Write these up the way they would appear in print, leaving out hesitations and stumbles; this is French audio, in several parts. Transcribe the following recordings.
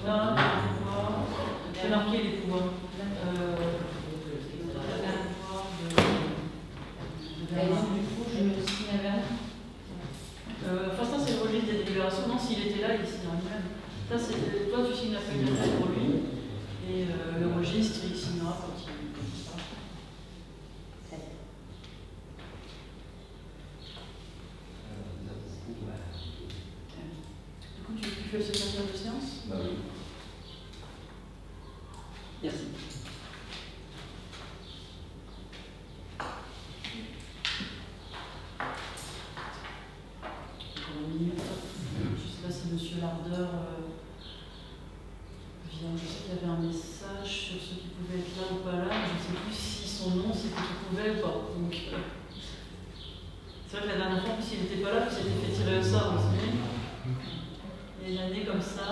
Là, les pouvoirs. J'ai marqué les pouvoirs. Du coup, je signe à Vernon. Enfin, ça, c'est le registre des délibérations. Non, s'il était là, il signe en lui-même. Ça, c'est toi, tu signes la feuille de tête pour lui. Et le registre, il signera quand il. Du coup, tu fais le secrétaire de séance? Bah oui. Merci. Je ne sais pas si M. Lardeur vient. Je sais qu'il y avait un message sur ceux qui pouvaient être là ou pas là. Je ne sais plus si son nom, c'était qu'il pouvait ou pas. Donc, c'est vrai que la dernière fois, en plus, il n'était pas là, puis il s'était fait tirer au sort. Vous savez, il y a une année comme ça,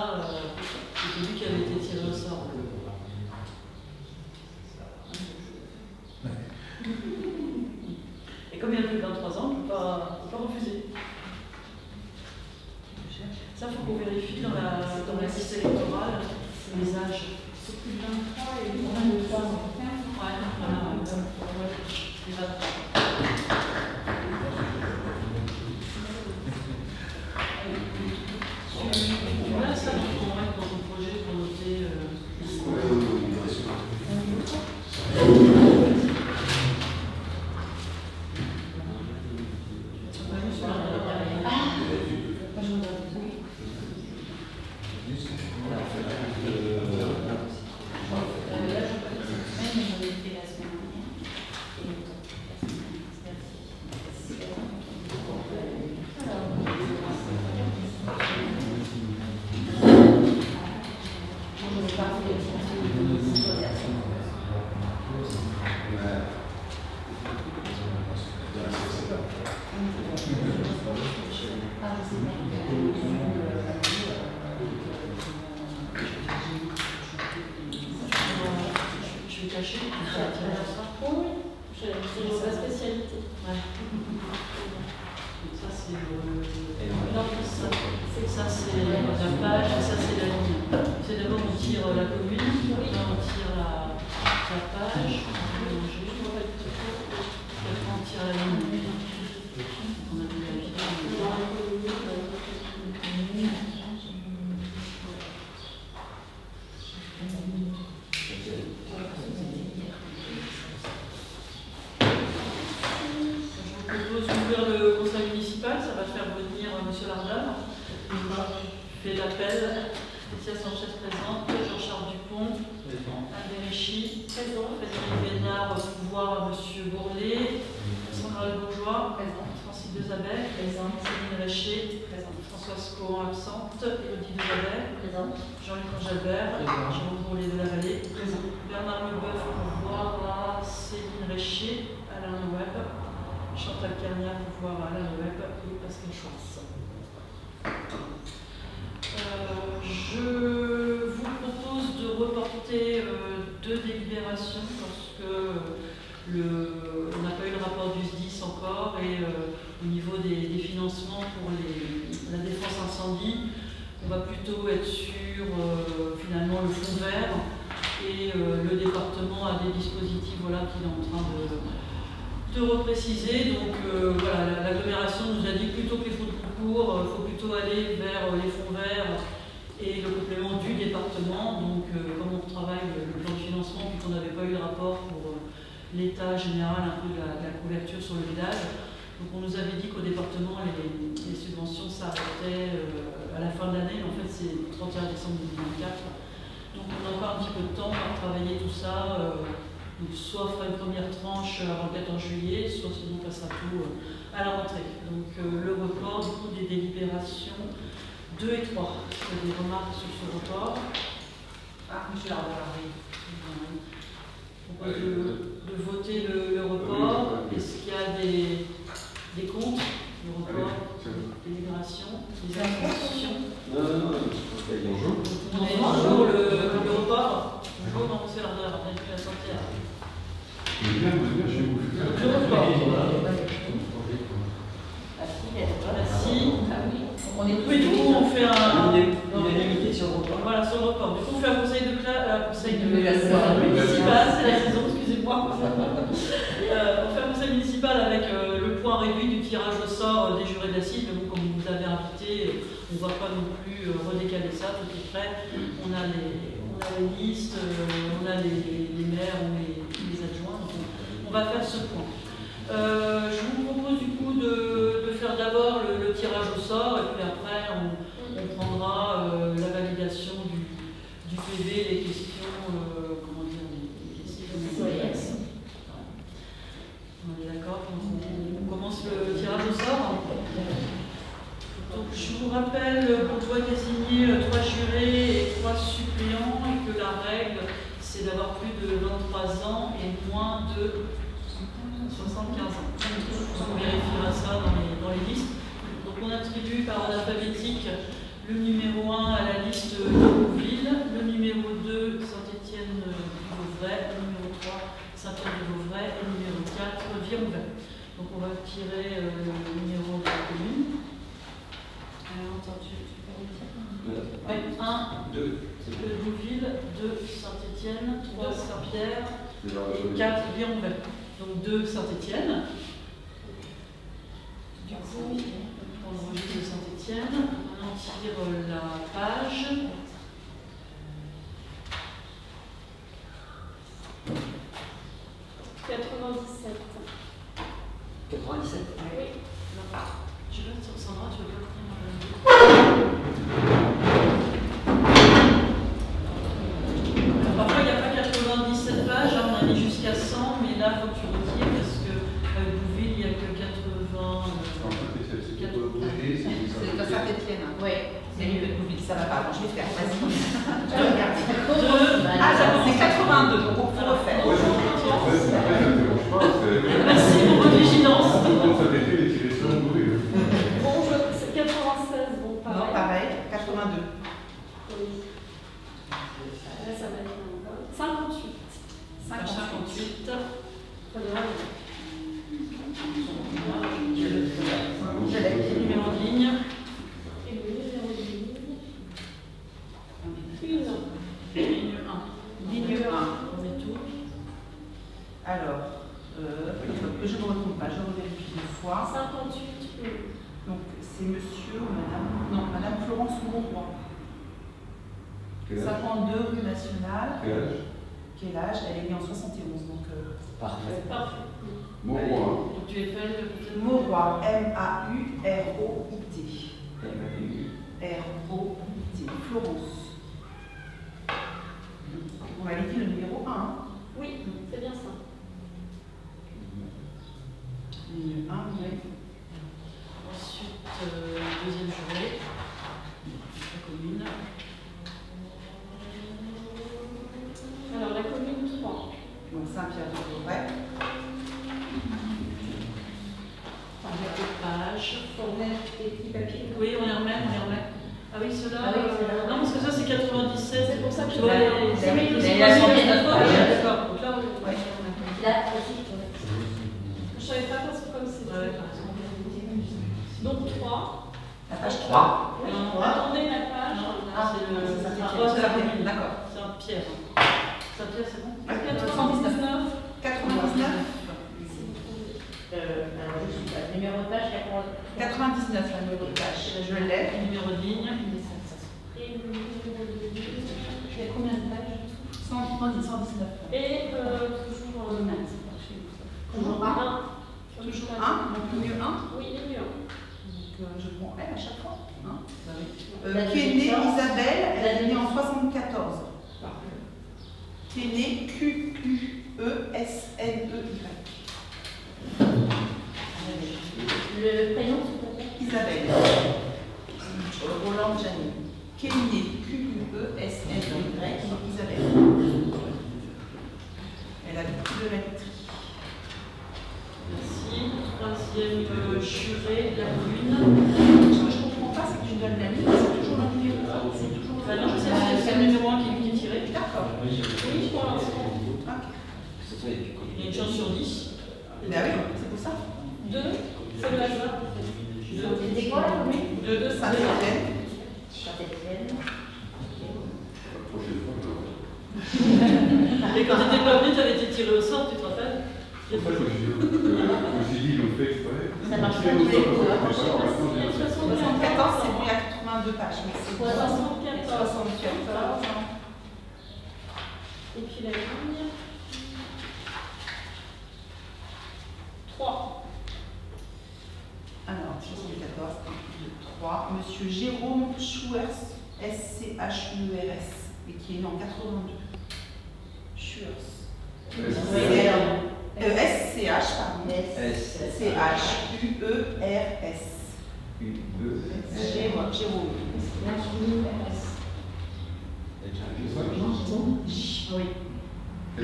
c'était lui qui avait été tiré au sort. Et comme il a plus de 23 ans, on ne peut pas refuser. Ça, il faut qu'on vérifie dans la liste électorale les âges. C'est plus de 23 et Ouais, moins de 3 ans. voilà. Les 23. Tu l'as ça dans ton projet pour noter On est tous et tout, on fait un... Unanimité sur le repas. Voilà, sur le repas. tirage au sort des jurés d'assises, mais bon, comme vous avez invité, on ne va pas non plus redécaler ça, tout est prêt. On a les listes, on a les maires ou les adjoints, donc on va faire ce point. Je vous propose du coup de faire d'abord le tirage au sort, et puis après on prendra la validation du PV, les questions, comment dire, les questions. On est d'accord, on commence le tirage au sort. Donc, je vous rappelle qu'on doit désigner 3 jurés et 3 suppléants et que la règle c'est d'avoir plus de 23 ans et moins de 75 ans. On vérifiera ça dans les listes. Donc on attribue par ordre alphabétique le numéro 1 à la liste de Bouville, le numéro 2 Saint-Étienne-du-Vauvray, le numéro 3 Saint-Pierre-du-Vauvray et le numéro 4 Viron-Vert. Donc on va tirer le numéro de la commune. Alors, attends, tu peux redire ? Oui, 1 de Bouville, 2 Saint-Étienne, 3 Saint-Pierre et 4 Viron-Vert. Donc 2 Saint-Étienne. Du coup, on enregistre Saint-Étienne. On tire la page. « 97. » 97. Oui. Je vais sur Sandra, tu veux bien prendre. Parfois, il n'y a pas 97 pages, on a mis jusqu'à 100, mais là, il faut que tu retires parce que Bouville, il n'y a que 80. C'est de Saint-Étienne. Oui, c'est mieux que Bouville, ça va pas. Je vais faire. Vas-y. C'est 82, donc on peut refaire. Merci pour votre vigilance. Bon, c'est 96, bon, pareil. Non, pareil, 82. Oui. Là, ça va être 58. 58. Très bien. Je l'ai. Numéro de ligne. Et le numéro de ligne. Ligne 1. Ligne 1. On met tout. Alors, je ne retrouve pas, je revérifie une fois. 58. Donc, c'est monsieur ou madame? Non, madame Florence Mauroy. 52 rue Nationale. Quel âge? Elle est née en 71, donc... Parfait. Parfait. Donc tu es fait Mauroy, M-A-U-R-O-I-T. R-O-I-T. Florence. On m'avait dit le numéro 1. Oui, c'est bien ça. Ligne 1, oui. Ensuite, deuxième journée. La commune. Alors, la commune 3. Donc Saint-Pierre-du-Vauvray. Page. Pour mettre des petits papiers. Oui, on les remet. Ah oui, ceux-là. Ah oui, ceux-là. Non, parce que ça c'est 97. C'est pour ça que je dois vais- les. C'est oui, c'est mais pas la sur journée les de- fois, Ah oui. oui, d'accord. Donc là, Ouais. Là aussi, Je savais pas parce que comme c'est. ouais, par exemple. Donc 3. La page 3. Oui, Non. attendez la page. Ah, c'est le. c'est Saint-Étienne. Ah, c'est la commune. D'accord. Saint-Pierre. Saint-Pierre, c'est bon? 99. 99. alors, juste le numéro de page, 99, la numéro de page. Je l'ai. Numéro de ligne. Et le numéro de ligne. Il y a combien de pages? 119. Et toujours maths. Toujours 1. Toujours 1. Donc le mieux 1. Oui, le mieux. Donc je prends elle à chaque fois. Hein. La Qui est née naissance. Isabelle, elle La est née en naissance. 74. Qui est née Q-U-E-S-N-E-Y. Le prénom, s'il te plaît. Isabelle. Roland Janet. Qui est née Q-U-E-S-N-E-Y. Isabelle. Elle a beaucoup de lettres. Merci. Troisième juré de la commune. Ce que je ne comprends pas, c'est que tu donnes la ligne, c'est toujours le numéro 1. C'est toujours Bah non, c'est le numéro 1 qui est tiré. D'accord. Oui, pour l'instant. Ok. Il y a une chance sur 10. Ben oui, c'est pour ça. 2, c'est le hasard. C'était quoi la commune? De Saint-Étienne. Saint-Étienne. Et quand tu n'étais pas venu, tu avais été tiré au sort, tu te rappelles? C'est pour ça que je me suis dit, ils l'ont fait exprès. Ça marche pas tous les coups, hein. 74, c'est bon, il y a 82 pages. Merci. 74. 74. Et puis la ligne 3. Alors, 74, 1, 2, 3. Monsieur Jérôme Schuers, S-C-H-U-E-R-S, et qui est né en 82. Schuers. S-C-H, pardon. C-H-U-E-R-S. Jérôme. Oui. Et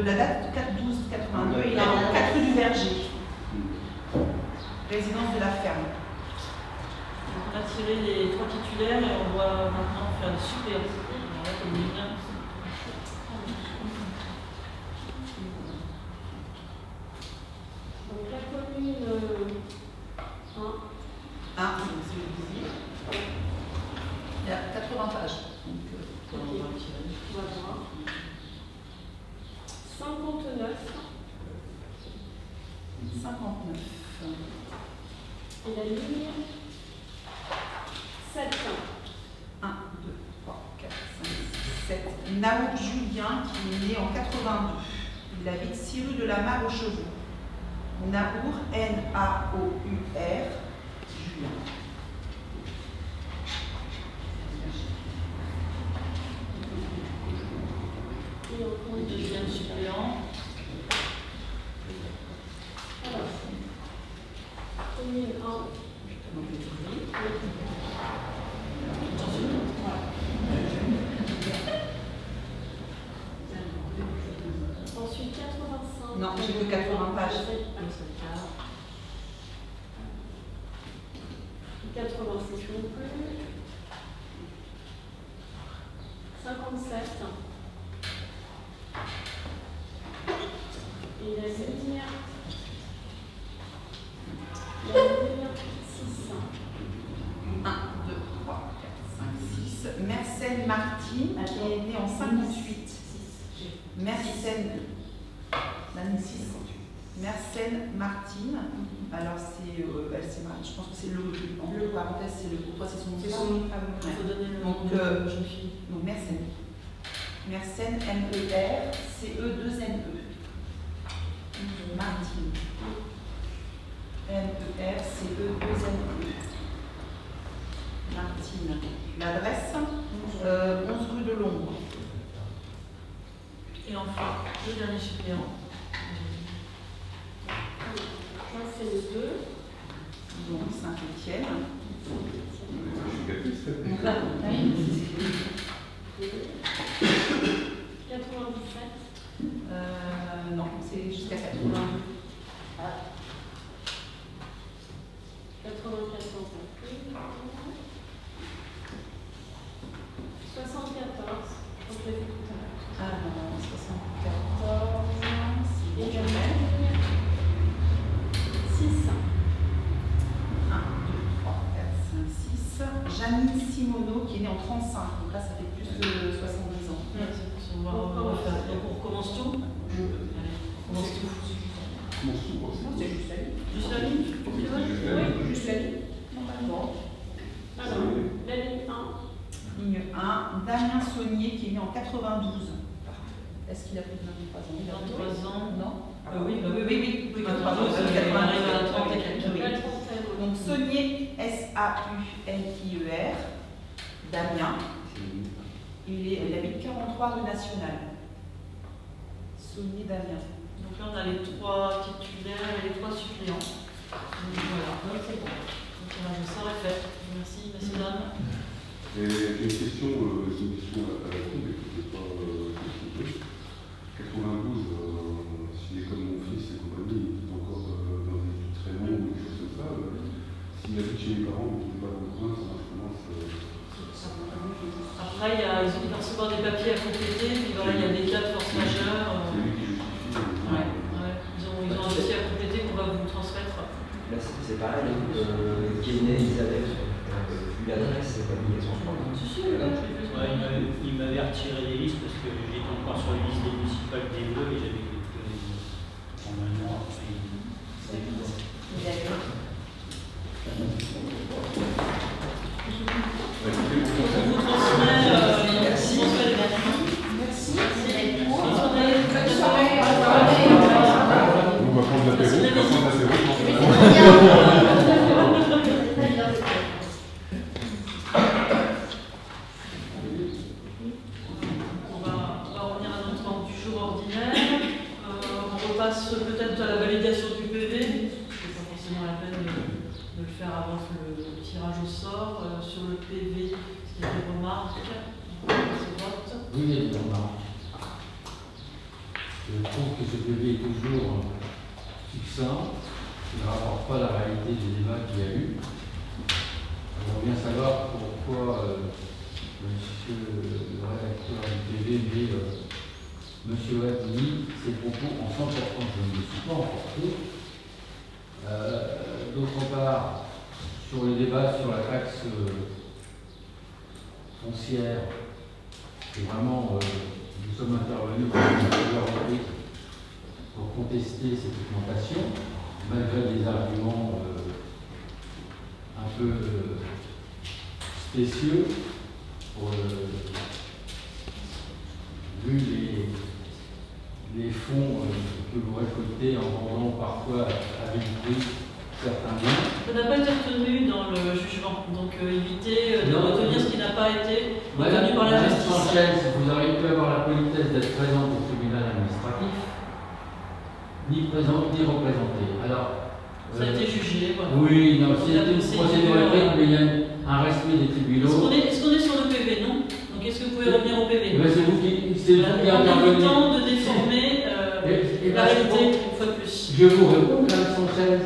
La date 4-12-82, il est en 4 rue du Verger. Résidence de la ferme. Donc on a tiré les 3 titulaires et on doit maintenant faire des suppléants. Alors là, comme il vient, Donc la commune 1. 1, donc c'est le désir. Il y a 80 pages. Donc, on va tirer. On va voir. 59. 59. Et la ligne 7. 1, 2, 3, 4, 5, 6, 7. Naour Julien, qui est né en 82. Il habite 6 rue de la Mare aux Chevaux. Naour, N-A-O-U-R, Julien. Et on Le deuxième suppléant. Alors, commune 1. Ensuite 85. Non, j'ai que 80 pages. 86 non plus. 57. Et la ligne 6. 1, 2, 3, 4, 5, 6. Mersenne Martine, qui est née en 58. Mersenne. L'année 6. Mersenne Martine. Alors, c'est. Je pense que c'est le parenthèse, c'est le. Pour toi, c'est son nom. C'est son nom. Il faut donner le nom de la jeune fille. Donc, Mersenne. Mersenne, M-E-R-C-E-2-N-E. Martine. M-E-R-C-E-2-N-E. Martine. L'adresse 11 rue de l'Ombre. Et enfin, le dernier suppléant. Là, c'est le 2. Donc, Saint-Étienne. je suis capitaine. 97. Non, c'est jusqu'à 82. 94. 74. On l'a vu tout à l'heure. Ah non, 74. Et C'est la bon. ligne 6. 1, 2, 3, 4, 5, 6. Janine Simoneau, qui est née en 35. Donc là, ça fait plus de 70 ans. On va refaire. Donc on recommence tout. Allez, on commence tout. Mon sourd aussi. C'est juste la ligne. Juste la ligne. Oui, Juste la ligne, normalement. Alors, la ligne 1. Ligne 1. Damien Saunier, qui est né en 92. Est-ce qu'il a plus de 23 ans? 23 ans. Non. Oui, bah oui, 23 ans. on arrive à la 30 et quelques. Oui. La trentaine. Donc Saunier, S-A-U-N-I-E-R, Damien, il habite 43 rue Nationale. Saunier Damien. Donc là, on a les 3 titulaires et les 3 suppléants. Donc voilà, c'est bon. Donc on a ça est fait. Merci, messieurs, dames. Et j'ai une question à la con, mais peut-être pas possible. 92, s'il est comme mon fils et compagnie, il est encore dans des études très longues ou des choses comme ça. S'il habite chez mes parents, mais qu'il n'est pas dans le coin, ça marche comment Après, ils ont recevoir des papiers à compléter, puis voilà, il y a des cas de force majeure. C'est lui qui justifie. Ouais. Ils ont un dossier à compléter qu'on va vous transmettre. Là, c'est pareil. Kenya Elisabeth, vu l'adresse, c'est pas lié son nom. Si, si, là, je l'ai vu. Il m'avait retiré les listes parce que j'étais encore sur les listes des municipales des Bleus et j'avais déposé normalement après. On vous transmet merci. Merci. Bonne soirée. Bonne soirée. On va prendre l'apéro. On va prendre l'apéro. On va revenir à notre ordre du jour ordinaire. On repasse peut-être à la validation du PV. C'est pas forcément la peine de le faire avant le tirage au sort. Sur le PV, est-ce qu'il y a des remarques? Oui, il y a des remarques. Je trouve que ce PV est toujours succinct. Il ne rapporte pas la réalité des débats qu'il y a eu. On bien savoir pourquoi monsieur le rédacteur du PV met monsieur Webb dit ses propos en 100%. Je ne me suis pas emporté. D'autre part, sur le débat sur la taxe foncière, c'est vraiment, nous sommes intervenus pour contester cette augmentation, malgré des arguments un peu spécieux, vu les fonds que vous récoltez en vendant parfois avec prix certains biens. Ça n'a pas été retenu dans le jugement, donc évitez de retenir ce qui n'a pas été retenu par la justice. Sanchez, vous auriez pu avoir la politesse d'être présente au tribunal administratif, ni présente ni représentée. Alors, ça a été jugé. Voilà. Oui, non, c'est une procédure écrite, mais il y a un respect des tribunaux. Est-ce qu'on est sur le PV, non? Donc est-ce que vous pouvez revenir au PV? C'est vous qui intervenez. En évitant de déformer la réalité, une fois de plus. Je vous réponds, Mme Sanchez.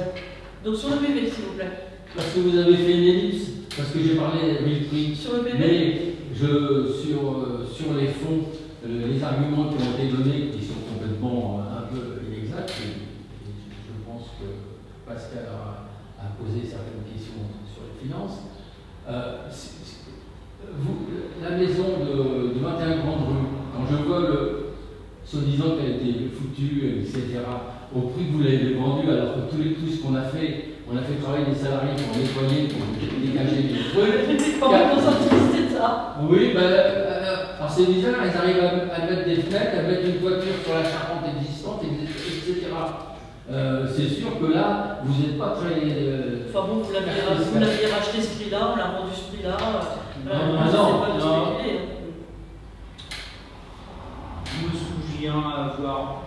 Donc sur le PV, s'il vous plaît. Parce que vous avez fait une ellipse, parce que j'ai parlé du prix. Sur le PV? Mais sur les fonds, les arguments qui ont été donnés, qui sont complètement un peu inexacts, je pense que Pascal a posé certaines questions sur les finances. La maison de 21 Grande Rue, quand je vois soi-disant qu'elle a été foutue, etc., au prix que vous l'avez vendu, alors que tout ce qu'on a fait, on a fait travailler des salariés pour nettoyer, pour dégager des trucs. Comment c'était ça? Oui, alors c'est bizarre, ils arrivent à mettre des fenêtres, à mettre une toiture sur la charpente existante, etc. C'est sûr que là, vous n'êtes pas très. Enfin bon, vous l'aviez racheté ce prix-là, on l'a rendu ce prix-là. Non. Je me souviens avoir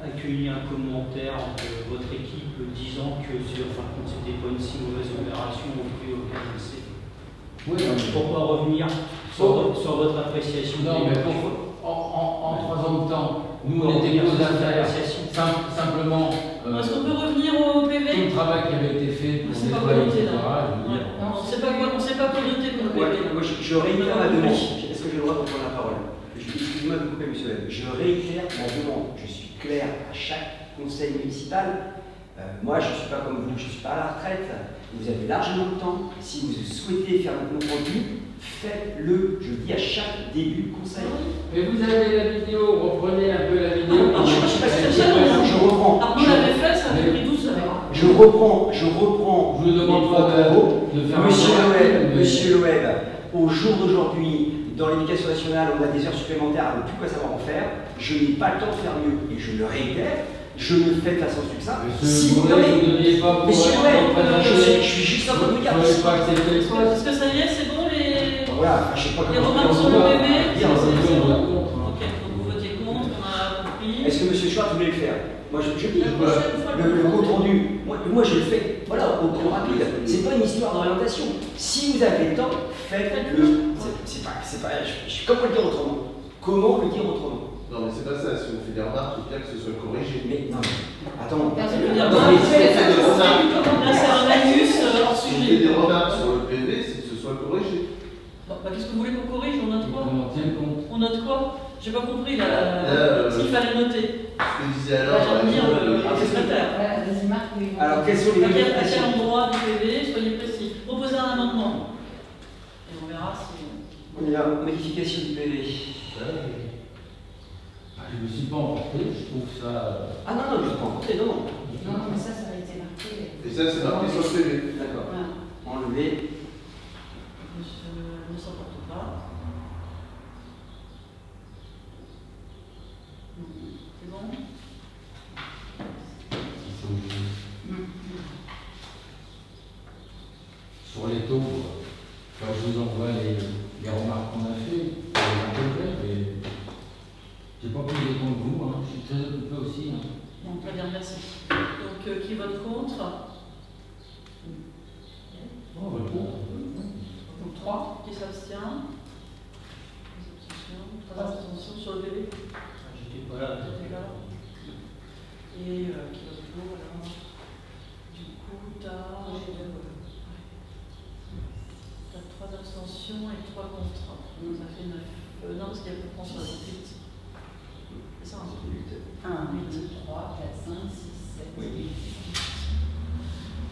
accueilli un commentaire de votre équipe disant que c'était pas une si mauvaise opération au prix auquel on s'est. Oui, pourquoi revenir sur votre appréciation? Non, mais en 3 ans de temps, nous on était posés à faire simplement. Est-ce qu'on peut revenir au PV? Tout le travail qui avait été fait pour nettoyer, etc. On ne sait pas quoi noter pour le PV. Moi, je réitère ma demande. Est-ce que j'ai le droit de prendre la parole? Excusez-moi de couper, monsieur Webb. Je réitère ma demande. Je suis clair à chaque conseil municipal. Moi, je ne suis pas comme vous, je ne suis pas à la retraite. Vous avez largement le temps. Si vous souhaitez faire le compte rendu, faites-le. Je le dis à chaque début de conseil. Mais vous avez la vidéo, reprenez un peu la vidéo. Je reprends. Arnaud l'avait fait, ça avait pris 12 heures. Je reprends. Je vous demande pas de faire Monsieur Loeb, au jour d'aujourd'hui, dans l'éducation nationale, on a des heures supplémentaires, on ne plus quoi savoir en faire. Je n'ai pas le temps de faire mieux et je le réitère. Je le fais de façon succincte. Si vous ne deviez pas vous Monsieur Loeb, je suis juste en train de regarder. Est-ce que ça y est, c'est bon les. Voilà, je sais pas les comment. remarques sur le PV? C'est bon. Ok, donc vous votez contre, on a compris. Est-ce que monsieur Schwartz voulait le faire? Moi je dis, le compte rendu, moi je le fais, voilà, au plus rapide. C'est pas une histoire d'orientation. Si vous avez le temps, faites-le. C'est pas, comment le dire autrement? Comment le dire autrement? Non, mais c'est pas ça. Si on fait des remarques, il faut bien que ce soit corrigé. Mais non, attends. Là, c'est un malus hors Si on sujet. fait des remarques sur le PV, c'est que ce soit corrigé. Qu'est-ce que vous voulez qu'on corrige? On note quoi? On en tient compte. On note quoi? J'ai pas compris ce qu'il fallait noter. Ce que disait alors, Là, je viens de dire le secrétaire. Alors, quelles sont les À quel modifications? endroit du PV? Soyez précis. Proposez un amendement. Et on verra si. y a modification du PV. Je ne me suis pas emporté, je trouve ça. Ah non, non, je ne suis pas emporté, non, non. Non, mais ça a été marqué. Et ça, c'est marqué sur le PV. D'accord. Voilà. Enlevé. Monsieur ne s'emporte pas. C'est bon? Sur les taux, quand je vous envoie les remarques qu'on a fait, mais j'ai pas pris les comptes de vous, hein. Je suis très occupé aussi. Hein. Bon, très bien, merci. Donc, qui vote contre? Oh, bah, bon. Donc 3. Qui s'abstient? 3 abstentions sur le PV. J'étais pas là. J'étais pas là. Et qui vote pour alors? Du coup, tu as 3 abstentions et 3 contre. Donc ça fait 9. Non, parce qu'il y a plus de contre 8. C'est ça, 1, 2, 3, 4, 5, 6, 7, 8.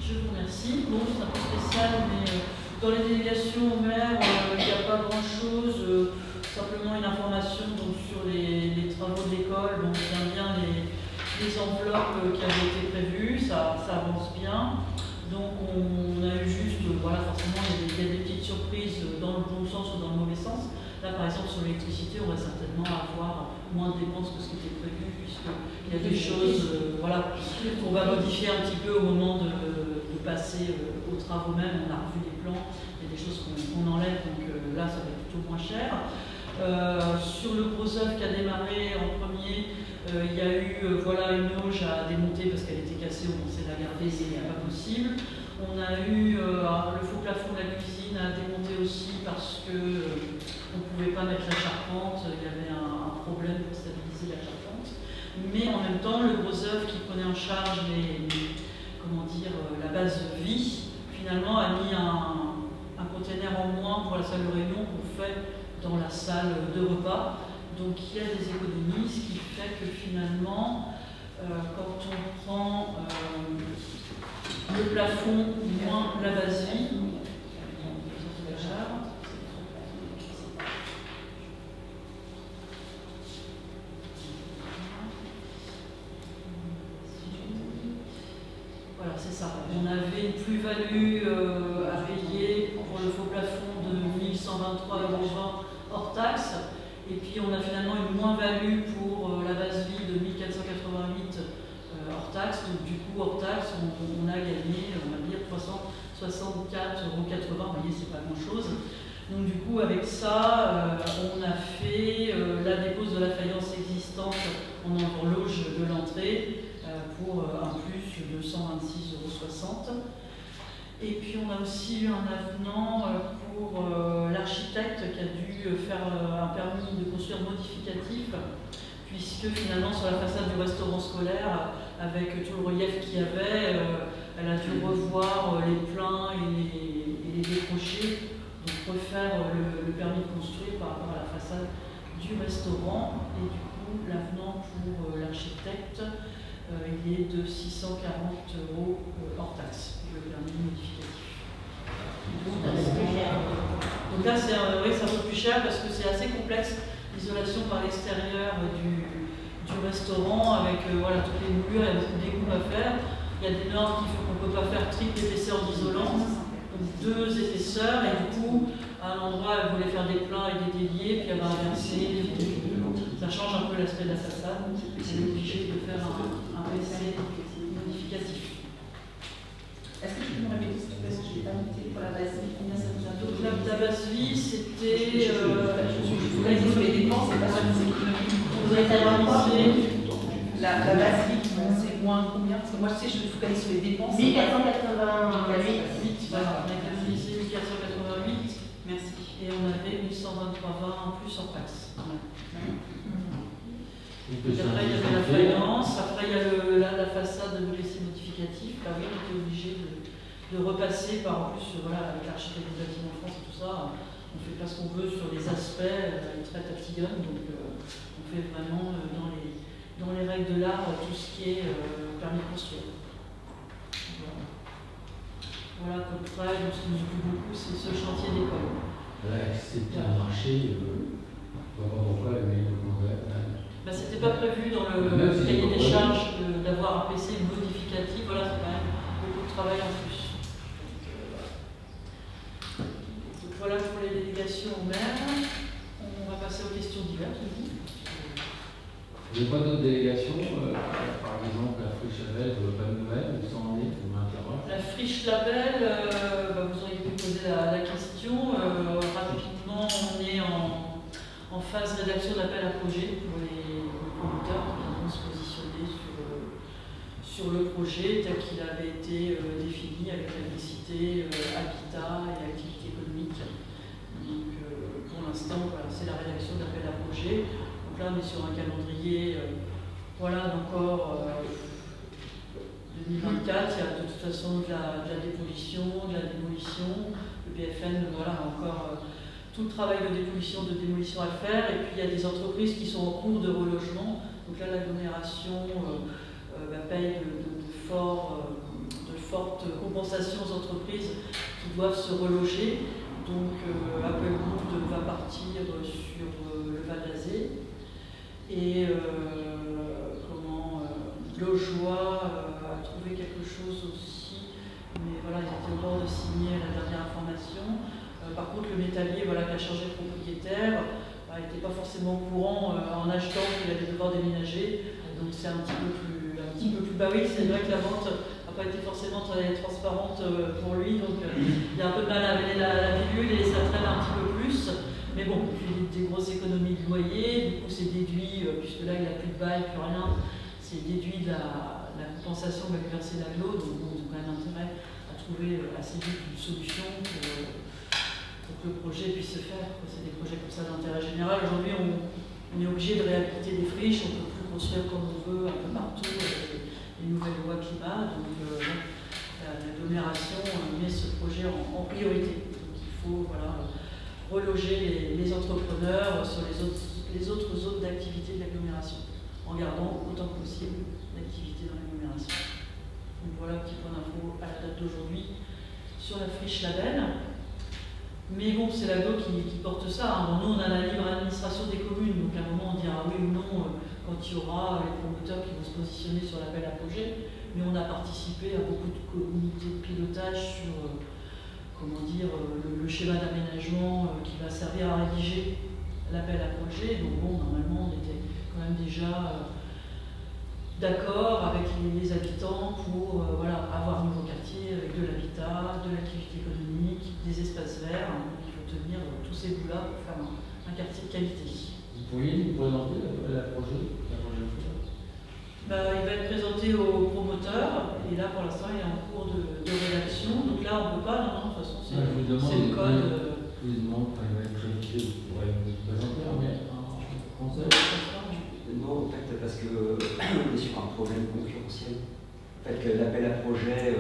Je vous remercie. Bon, c'est un peu spécial, mais dans les délégations au maire, il n'y a pas grand-chose. Simplement une information donc, sur les travaux de l'école. Donc, bien les enveloppes qui avaient été prévues, ça avance bien. Donc, on a eu juste, voilà, forcément, il y a des petites surprises dans le bon sens ou dans le mauvais sens. Là, par exemple, sur l'électricité, on va certainement avoir moins de dépenses que ce qui était prévu, puisqu'il y a des choses, voilà, qu'on va modifier un petit peu au moment de passer aux travaux même. On a revu les plans, il y a des choses qu'on enlève, donc là, ça va être plutôt moins cher. Sur le gros œuvre qui a démarré en premier, il y a eu voilà, une auge à démonter parce qu'elle était cassée, on pensait la garder, c'est pas possible. On a eu le faux plafond de la cuisine à démonter aussi parce que on ne pouvait pas mettre la charpente, il y avait un problème pour stabiliser la charpente. Mais en même temps, le gros œuvre qui prenait en charge la base vie, finalement a mis un container en moins pour la salle de réunion qu'on fait dans la salle de repas. Donc il y a des économies, ce qui fait que finalement, quand on prend le plafond moins la base vie, voilà, c'est ça. On avait une plus-value à payer pour le faux plafond de 1123,20 € hors taxe. Et puis on a finalement une moins-value pour la base vie de 1488 hors taxe. Donc du coup, hors taxe, on a gagné, on va dire, 364,80 €. Vous voyez, c'est pas grand-chose. Donc du coup, avec ça, on a fait la dépose de la faïence existante en horloge de l'entrée pour un plus de 126,60 €. Et puis on a aussi eu un avenant pour l'architecte qui a dû faire un permis de construire modificatif, puisque finalement sur la façade du restaurant scolaire, avec tout le relief qu'il y avait, elle a dû revoir les pleins et les décrocher, donc refaire le permis de construire par rapport à la façade du restaurant. Et du coup, l'avenant pour l'architecte, il est de 640 € hors taxe. Le permis modificatif. Donc là, c'est un peu plus cher parce que c'est assez complexe, l'isolation par l'extérieur du restaurant, avec voilà, toutes les moulures, il y a beaucoup d'égout à faire. Il y a des normes qui font qu'on ne peut pas faire triple épaisseur d'isolant, donc 2 épaisseurs, et du coup, à un endroit, elle voulait faire des pleins et des déliés, puis elle va inverser. Ça change un peu l'aspect de la façade, c'est obligé de faire un PC modificatif. Est-ce que tu peux me répéter ce que je n'ai pas noté pour la base vie? Combien ça nous a donné? Donc la base vie, c'était. Vous avez dit sur les dépenses, c'est pas sur les économies. Vous avez analysé. La base vie, c'est moins combien? Parce que moi, je sais, je me focalise sur les dépenses. 1488. Voilà, on a analysé 1488. Merci. Et on avait 1123,20 en plus en taxe. Après, il y avait la faïence, après, il y a la façade de laisser modificatif. Là, oui, on était obligé de repasser par, en plus, voilà, avec l'architecte du bâtiment France et tout ça, on fait pas ce qu'on veut sur les aspects, les traits tatillonnes, donc on fait vraiment dans les règles de l'art tout ce qui est permis de construire. Voilà, comme travail, ce qui nous occupe beaucoup, c'est ce chantier d'école. Là, c'est un marché, on ne voit pas pourquoi le mairie de Bah, c'était pas prévu dans le cahier des charges d'avoir un PC modificatif. Voilà, c'est quand même beaucoup de travail en plus. Donc voilà pour les délégations au maire. On va passer aux questions diverses. Il n'y a pas d'autres délégations, par exemple la friche Labelle, pas de nouvelles, vous en est, vous m'interroge. La friche Labelle, vous auriez pu poser la question. Rapidement, on est en phase rédaction d'appel à projet pour les promoteurs qui viendront se positionner sur le projet tel qu'il avait été défini avec la mixité, habitat et activité économique. Donc pour l'instant, voilà, c'est la rédaction d'appel à projet. Donc là, on est sur un calendrier d'encore 2024. Il y a de toute façon de la démolition, de la démolition. Le PFN a encore tout le travail de dépollution, de démolition à faire. Et puis il y a des entreprises qui sont en cours de relogement. Donc là, l'agglomération paye de fortes compensations aux entreprises qui doivent se reloger. Donc Apple Group va partir sur le Val d'Azé. Et Lojoie a trouvé quelque chose aussi, mais voilà, ils étaient au bord de signer la dernière information. Par contre, le métallier qui a changé de propriétaire n'était pas forcément au courant en achetant qu'il allait devoir déménager. Donc c'est un petit peu plus bas. Oui, c'est vrai que la vente n'a pas été forcément très transparente pour lui, donc il y a un peu de mal à avaler la pilule et ça traîne un petit peu plus. Mais bon, il fait des grosses économies de loyer, du coup c'est déduit, puisque là il n'a plus de bail, plus rien, c'est déduit de la compensation que va lui verser l'aglo, donc bon, ils ont quand même intérêt à trouver assez vite une solution pour que le projet puisse se faire. C'est des projets comme ça d'intérêt général. Aujourd'hui on est obligé de réhabiliter des friches, on ne peut plus construire comme on veut un peu partout avec les nouvelles lois climat, donc l'agglomération met ce projet en priorité. Donc il faut reloger les entrepreneurs sur les autres zones d'activité de l'agglomération, en gardant autant que possible l'activité dans l'agglomération. Donc voilà un petit point d'info à la date d'aujourd'hui sur la friche Labelle. Mais bon, c'est l'aglo qui porte ça. Hein. Nous, on a la libre administration des communes, donc à un moment on dira oui ou non quand il y aura les promoteurs qui vont se positionner sur l'appel à projet. Mais on a participé à beaucoup de comités de pilotage sur le schéma d'aménagement qui va servir à rédiger l'appel à projet. Donc bon, normalement, on était quand même déjà d'accord avec les habitants pour avoir un nouveau quartier avec de l'habitat, de l'activité économique, des espaces verts. Donc, il faut tenir tous ces bouts-là pour faire un quartier de qualité. Vous pourriez nous présenter l'appel à projet? Il va être présenté aux promoteurs et là pour l'instant il est en cours de rédaction. Donc là on ne peut pas, non, de toute façon c'est le code. Je vous demande quand il va être rédigé, vous pourrez nous présenter en français? Non, en fait, parce qu'on est sur un problème concurrentiel. En fait, que l'appel à projet,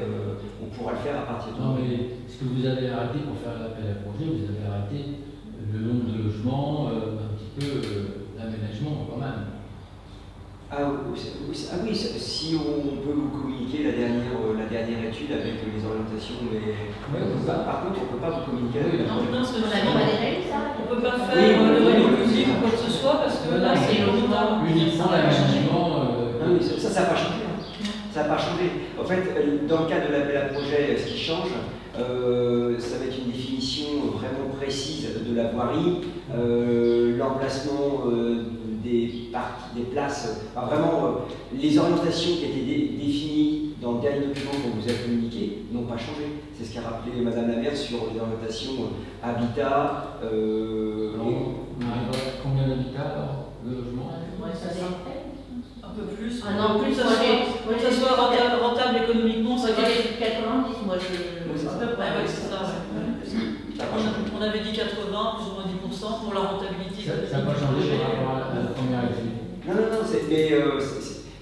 on pourra le faire à partir de. Non, mais ce que vous avez arrêté pour faire l'appel à projet, vous avez arrêté le nombre de logements, un petit peu l'aménagement quand même. Oui, si on peut vous communiquer la dernière étude avec les orientations, mais par contre, on ne peut pas vous communiquer. Non, parce que on ne peut pas faire de réunion publique ou quoi que ce soit, parce que là, c'est uniquement l'aménagement. Oui, ça n'a pas changé. Ça n'a pas changé. En fait, dans le cadre de l'appel à projet, ce qui change, ça va être une définition vraiment précise de la voirie, l'emplacement des places, vraiment les orientations qui étaient définies dans le dernier document qu'on vous a communiqué n'ont pas changé. C'est ce qu'a rappelé Madame la maire sur les orientations habitat. On arrive à combien d'habitats de logements? Un peu plus. Ah non, plus que ça soit rentable économiquement, ça va être 90, moi à peu près, ouais, c'est ça. On avait dit 80, plus ou moins 10% pour la rentabilité. Ça n'a pas changé par rapport à la première étude. Non,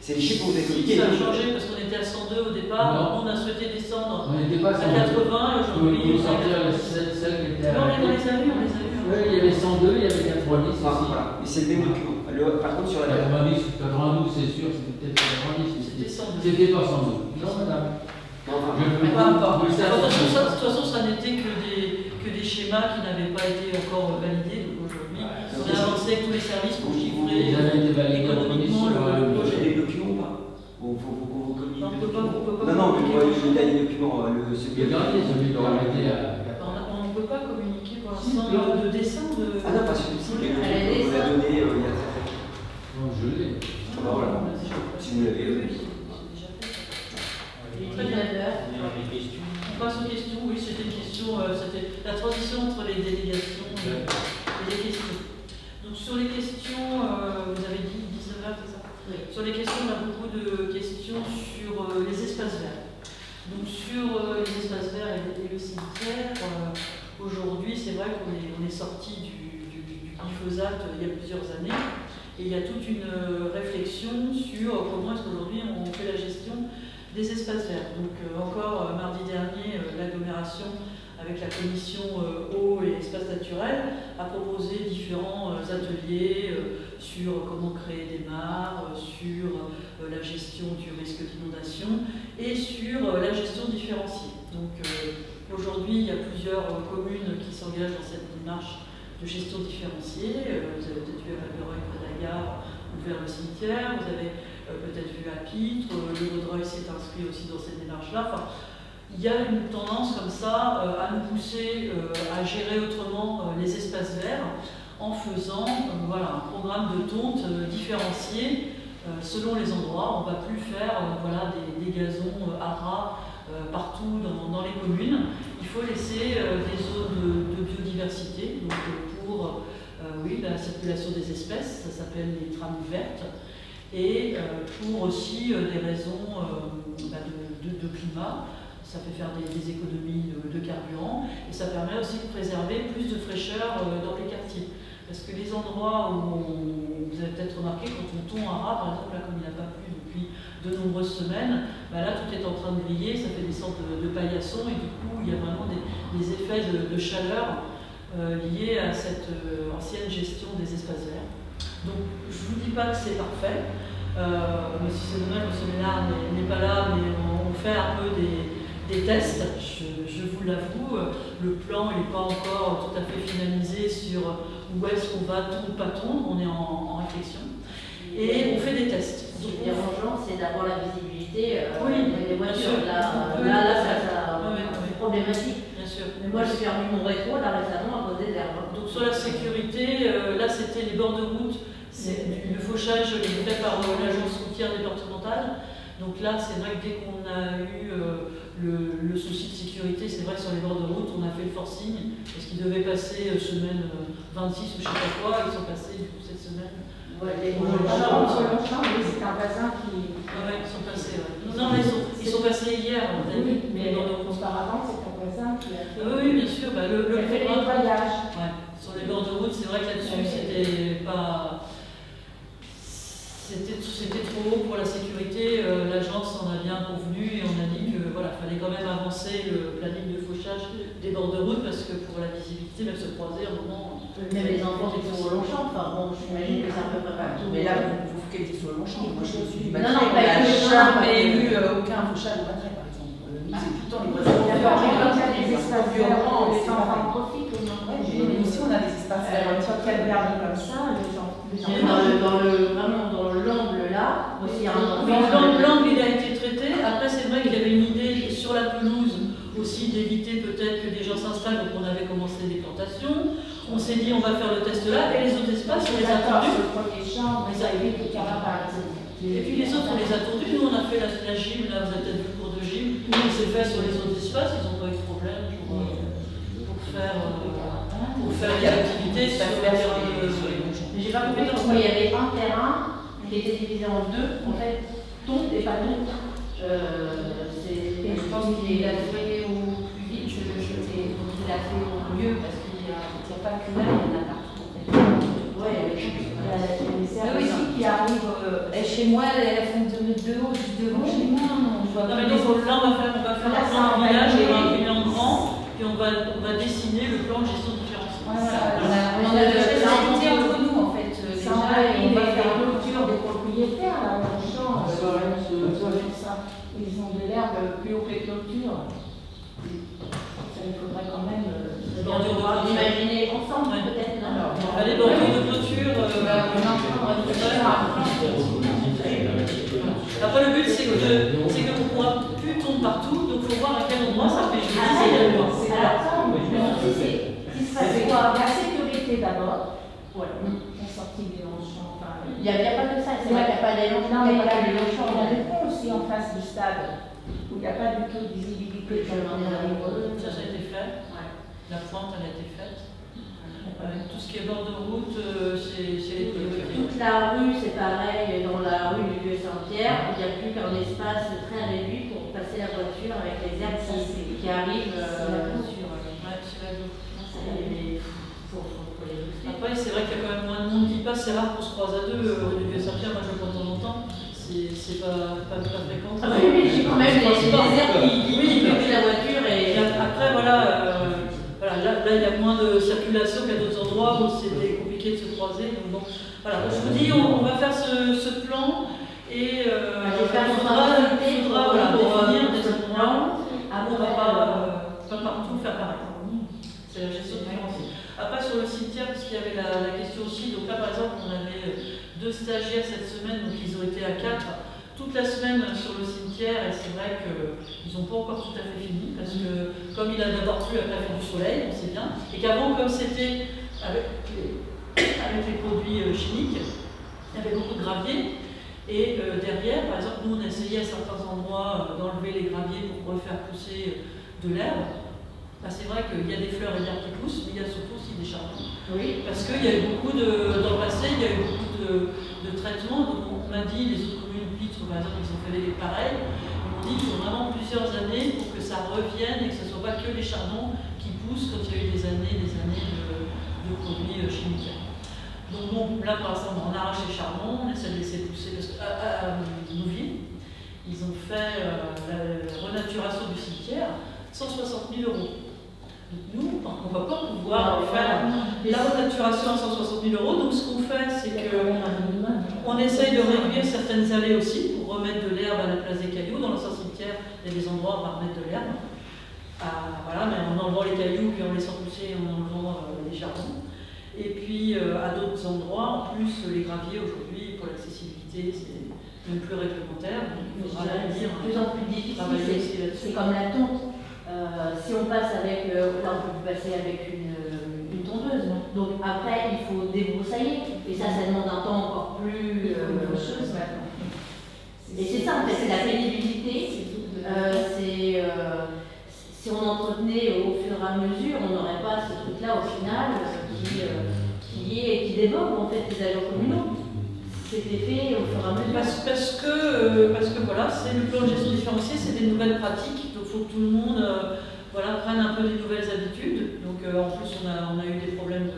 c'est les chiffres qu'on vous a communiqués. Ça a changé parce qu'on était à 102 au départ, on a souhaité descendre à 80 et aujourd'hui on sortir celle qui était on les a vus. Oui, il y avait 102, il y avait 90 aussi. Voilà, mais c'est le même document. Par contre, sur la 92, c'est sûr, c'était peut-être 90, mais c'était pas 102. Non, madame. Peu importe. De toute façon, ça n'était que des schémas qui n'avaient pas été encore validés. Donc On a avancé avec tous les services pour chiffrer Vous avez été validé en économiquement commission, le projet. J'ai des documents ou pas? Faut qu'on communique. Non, on peut pas Non, mais moi, communiquer. je les documents, Le dernier, celui qui aura été à On ne peut pas communiquer pour l'instant de dessin de. Ah non, pas celui-ci, mais on Elle est l'a donné il y a très très longtemps. Non, je l'ai. Ah bah voilà. Si vous l'avez, oui. Très bien. Les questions. On passe aux questions. Oui, c'était une question, c'était la transition entre les délégations et les questions. Donc sur les questions, vous avez dit 19h, c'est ça? Oui. Sur les questions, on a beaucoup de questions sur les espaces verts. Donc sur les espaces verts et le cimetière, aujourd'hui, c'est vrai qu'on est sorti du glyphosate il y a plusieurs années. Et il y a toute une réflexion sur comment est-ce qu'aujourd'hui on fait la gestion des espaces verts. Donc encore mardi dernier, l'agglomération avec la commission eau et espaces naturels a proposé différents ateliers sur comment créer des mares, sur la gestion du risque d'inondation et sur la gestion différenciée. Donc aujourd'hui, il y a plusieurs communes qui s'engagent dans cette démarche de gestion différenciée. Vous avez peut-être vu à Valdereuil, près de la gare, ou vers le cimetière. Vous avez peut-être vu à Pitre. Le Vaudreuil s'est inscrit aussi dans cette démarche-là. Enfin, il y a une tendance comme ça à nous pousser à gérer autrement les espaces verts en faisant voilà, un programme de tonte différencié selon les endroits. On ne va plus faire voilà, des gazons à ras partout dans les communes. Il faut laisser des zones de biodiversité donc, pour oui, la circulation des espèces, ça s'appelle les trames vertes, et pour aussi des raisons de climat. Ça fait faire des économies de carburant et ça permet aussi de préserver plus de fraîcheur dans les quartiers. Parce que les endroits où vous avez peut-être remarqué, quand on tond un rat, par exemple, là comme il n'a pas plu depuis de nombreuses semaines, bah là tout est en train de griller, ça fait des sortes de paillassons et du coup il y a vraiment des effets de chaleur liés à cette ancienne gestion des espaces verts. Donc je ne vous dis pas que c'est parfait, mais si c'est dommage, M. Ménard n'est pas là, mais on fait un peu des tests, je vous l'avoue, le plan n'est pas encore tout à fait finalisé sur où est-ce qu'on va tondre ou pas tondre, on est en réflexion, et on fait des tests. Ce qui est dérangeant, c'est d'avoir la visibilité oui, des voitures. Là, c'est problématique. Bien sûr. Mais moi, j'ai perdu mon rétro là récemment à cause des herbes. Donc sur la sécurité, là c'était les bords de route, c'est le fauchage fait par l'agence routière départementale. Donc là, c'est vrai que dès qu'on a eu le souci de sécurité, c'est vrai que sur les bords de route, on a fait le forcing, parce qu'ils devaient passer semaine 26 ou je ne sais pas quoi, ils sont passés du coup cette semaine. Ouais, c'est un bassin qui. Ouais, ils sont passés, ouais. Non, mais ils sont passés hier, Oui, mais auparavant, c'est un bassin qui a fait. oui, bien sûr, bah, le nettoyage. Ouais, sur les bords de route, c'est vrai que là-dessus, c'était pas. C'était trop haut pour la sécurité, l'agence en a bien convenu et on a dit que voilà, fallait quand même avancer le planning de fauchage des bords de route parce que pour la visibilité, même se croiser à un moment. Même les enfants qui sont au Longchamp, enfin bon, j'imagine que c'est un peu près partout. Mais là, vous focalisez sur le Longchamp. Moi, je me suis dit, non, pas avec le jamais eu aucun fauchage de batterie, par exemple. C'est tout le temps les voisins. Il y a des espaces violents, les enfants en profitent. Mais ici, on a des espaces verts, comme ça, les gens. Vraiment dans l'angle là, aussi il y a un L'angle il a été traité. Après, c'est vrai qu'il y avait une idée sur la pelouse aussi d'éviter peut-être que des gens s'installent, donc on avait commencé des plantations. On s'est dit on va faire le test là et les autres espaces on les a tendus. Et puis les autres on les a tendus. Nous on a fait la gym, là vous avez peut-être vu le cours de gym. On s'est fait sur les autres espaces, ils n'ont pas eu de problème pour faire des activités sur le terrain. Mais j'ai pas compris pourquoi il y avait un terrain qui était divisé en deux, en fait, tonte et pas tonte. Je pense qu'il a fait au plus vite, il a fait au mieux parce qu'il n'y a pas que là, il y en a partout. Ouais, il y a des services qui arrivent. Chez moi, elles font de haut, devant. Chez moi, non, je vois pas. Non, mais donc là, on va faire un plan de village, on va imprimer en grand, et on va dessiner le plan de gestion différenciée. On a de entre nous, en fait. On va faire clôture des propriétaires, là, dans le champ. Ils ont de l'herbe plus haut que les clôtures. Ça, il faudrait quand même. Bordure de clôture. Imaginer ensemble, peut-être, non? Les bordures de clôture. Après, le but, c'est que on ne pourra plus tomber partout, donc il faut voir à quel endroit ça fait joli. Alors, c'est quoi? La sécurité d'abord. Voilà, on sortit des Longchamps. Il n'y a pas que ça, c'est vrai qu'il n'y a pas des Longchamps, il y a pas des Longchamps. Il y a des ponts aussi en face du stade, où il n'y a pas du tout de visibilité. Ça a été fait. La pente, elle a été faite. Tout ce qui est bord de route, c'est les priorités. Toute la rue, c'est pareil, dans la rue du Vieux-Saint-Pierre, il n'y a plus qu'un espace très réduit pour passer la voiture avec les herbes qui arrivent sur. C'est la gauche. Après, c'est vrai qu'il y a quand même moins de monde qui passe, c'est rare qu'on se croise à deux. Au Vieux-Saint-Pierre, moi je le vois de temps en temps, c'est pas fréquent. Oui, j'ai quand même des herbes qui touchent la voiture et. Après, voilà, là il y a moins de circulation qu'à d'autres endroits où c'était compliqué de se croiser. Donc, bon, voilà, je vous dis, on va faire ce plan et il faudra définir des plans. On ne va pas partout faire pareil. C'est la gestion différenciée. Après, sur le cimetière, parce qu'il y avait la question aussi, donc là par exemple, on avait 2 stagiaires cette semaine, donc ils ont été à 4 toute la semaine sur le cimetière, et c'est vrai qu'ils n'ont pas encore tout à fait fini, parce que comme il a d'abord plu, après il fait du soleil, on sait bien, et qu'avant, comme c'était avec les produits chimiques, il y avait beaucoup de gravier, et derrière, par exemple, nous on a essayé à certains endroits d'enlever les graviers pour refaire pousser de l'herbe. C'est vrai qu'il y a des fleurs et des herbes qui poussent, mais il y a surtout aussi des charbons. Oui. Parce qu'il y a eu beaucoup dans le passé, il y a eu beaucoup de traitements. Donc on m'a dit, les autres communes Pitre, par exemple, ils ont fait des pareils. Ils m'ont dit qu'il faut vraiment plusieurs années pour que ça revienne et que ce ne soit pas que les charbons qui poussent quand il y a eu des années de produits chimiques. Donc bon, là pour l'instant, on arrache les charbons, on essaie de laisser pousser. Parce qu'à Nouville, ils ont fait la renaturation du cimetière, 160 000 €. Nous, on ne va pas pouvoir faire la renaturation à 160 000 €. Donc, ce qu'on fait, c'est qu'on essaye de réduire certaines allées aussi pour remettre de l'herbe à la place des cailloux. Dans l'ancien cimetière, il y a des endroits où on va remettre de l'herbe. Voilà, mais en enlevant les cailloux, puis en laissant pousser, en enlevant les charbons. Et puis, à d'autres endroits, en plus, les graviers aujourd'hui, pour l'accessibilité, c'est même plus réglementaire. Donc, il faudra c'est de plus en plus difficile. C'est comme la tonte. Si on passe avec, là on peut passer avec une tondeuse, donc après il faut débroussailler, et ça demande un temps encore plus chose maintenant. Et c'est ça en fait, c'est la pénibilité, si on entretenait au fur et à mesure, on n'aurait pas ce truc-là au final qui déborde en fait les agents communaux. C'était fait au fur et à mesure. Parce que voilà, c'est le plan de gestion différenciée, c'est des nouvelles pratiques, donc il faut que tout le monde prenne un peu des nouvelles habitudes. Donc en plus on a eu des problèmes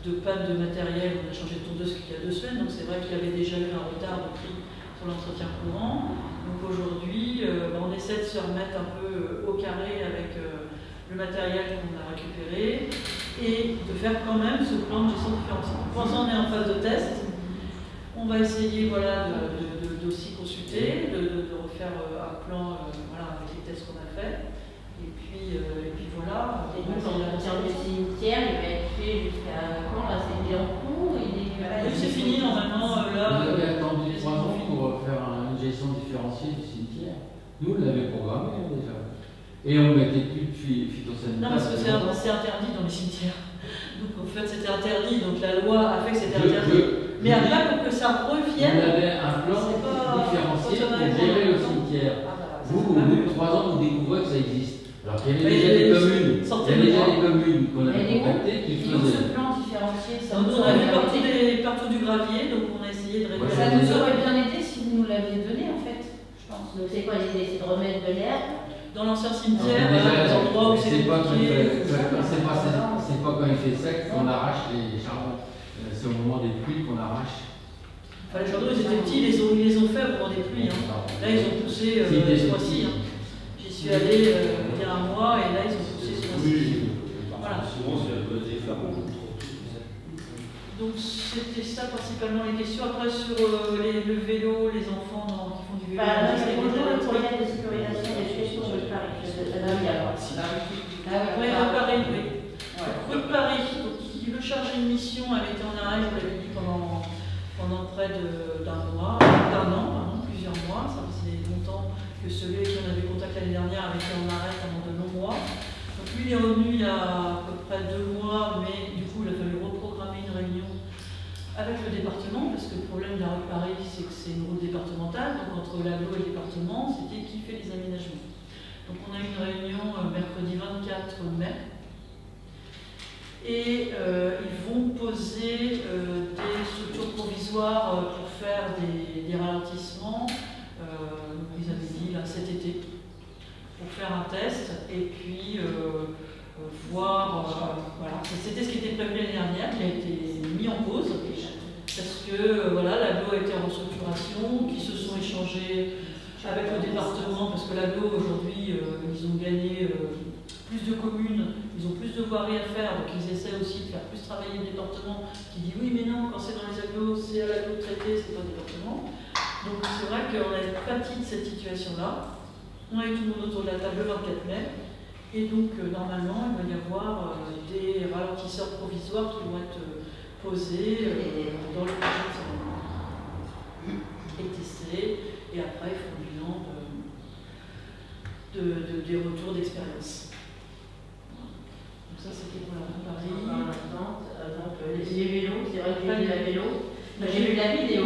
de panne de matériel, on a changé de tondeuse il y a 2 semaines, donc c'est vrai qu'il y avait déjà eu un retard de prix sur l'entretien courant. Donc aujourd'hui, on essaie de se remettre un peu au carré avec le matériel qu'on a récupéré et de faire quand même ce plan de gestion différenciée. Pour l'instant on est en phase de test. On va essayer aussi consulter, de refaire un plan avec les tests qu'on a fait. Et puis voilà. Et donc l'entretien du cimetière, il va être fait jusqu'à quand? Là, c'est bien en cours? C'est fini normalement. Là, vous avez attendu 3 ans pour faire une gestion différenciée du cimetière. Nous, on l'avait programmé déjà. Et on mettait plus de phytosanitaire. Non, parce que c'est interdit dans les cimetières. Donc en fait, c'était interdit. Donc la loi a fait que c'était interdit. Mais après, pour que ça revienne. Vous avez un plan différencié pour gérer le cimetière. Vous, au bout de 3 ans, vous découvrez que ça existe. Alors qu'il y avait déjà des communes. Qu'on avait contactées qui faisaient. Ce plan différencié, ça nous on a vu partout du gravier, donc on a essayé de réduire. Ça nous aurait bien aidé si vous nous l'aviez donné en fait, je pense. Donc c'est quoi l'idée? C'est de remettre de l'herbe dans l'ancien cimetière, des endroits où c'est compliqué. C'est pas quand il fait sec qu'on arrache les charbons. C'est au moment des pluies qu'on arrache. Enfin, les charbons, ils étaient petits, ils les ont fait au moment des pluies. Là, ils ont poussé ce mois-ci. J'y suis allé il y a un mois et là, ils ont poussé ce mois-ci. Voilà. Souvent, c'est à cause des femmes. Donc, c'était ça principalement les questions. Après, sur le vélo, les enfants qui font du vélo. Bonjour, le projet de sécurisation des stations de Paris. Oui, à Paris, oui. Rue de Paris. Le chargé de mission avait été en arrêt, je l'avais dit, pendant pendant près d'un an, plusieurs mois. Ça faisait longtemps que celui avec qui on avait contact l'année dernière avait été en arrêt pendant de longs mois. Donc lui, il est revenu il y a à peu près 2 mois, mais du coup, il a fallu reprogrammer une réunion avec le département, parce que le problème de la rue de Paris, c'est que c'est une route départementale, donc entre l'agglo et le département, c'était qui fait les aménagements. Donc on a eu une réunion mercredi 24 mai, et ils vont poser des structures provisoires pour faire des ralentissements, ils avaient dit là, cet été, pour faire un test, et puis voir, voilà, c'était ce qui était prévu l'année dernière, qui a été mis en pause, parce que voilà, l'agglo a été en restructuration, qui se sont échangés avec le département, parce que l'agglo aujourd'hui, ils ont gagné plus de communes, ils ont plus de voiries à faire, donc ils essaient aussi de faire plus travailler le département, qui dit oui mais non, quand c'est dans les agglos, c'est à l'agglo de traiter, c'est pas le département. Donc c'est vrai qu'on a pâti de cette situation-là. On a eu tout le monde autour de la table le 24 mai. Et donc, normalement, il va y avoir des ralentisseurs provisoires qui vont être posés dans le prochain semaine et testés. Et après, ils font le bilan des retours d'expérience. Donc ça, c'était pour la rue Paris. Donc, les vélos, c'est vrai que j'ai vu la vélo. J'ai vu la vidéo,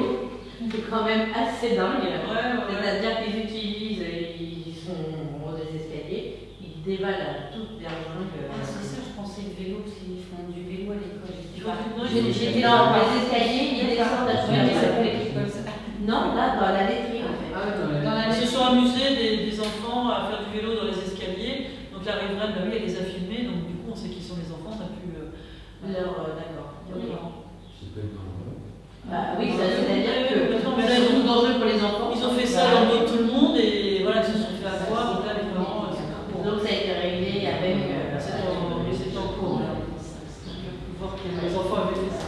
c'est quand même assez dingue. C'est-à-dire qu'ils utilisent, ils sont aux escaliers. Ils dévalent à toute bergeringue. C'est ça, je pensais le vélo, parce qu'ils font du vélo à l'école. Non, les escaliers, ils descendent à toute. Non, là, dans la laiterie, en fait. Ils se sont amusés des enfants à faire du vélo dans les escaliers. Donc la riveraine, bah oui, elle les a filmés, donc du coup, on sait qui sont les enfants, on a pu d'accord. C'est pas dangereux. Bah oui, c'est-à-dire que c'est tout dangereux pour les enfants. Ils ont fait ça dans le dos de tout le monde et voilà, ils se sont fait avoir. Donc là, les parents. Donc ça a été réglé avec. C'est en cours. On peut voir que les enfants avaient fait ça.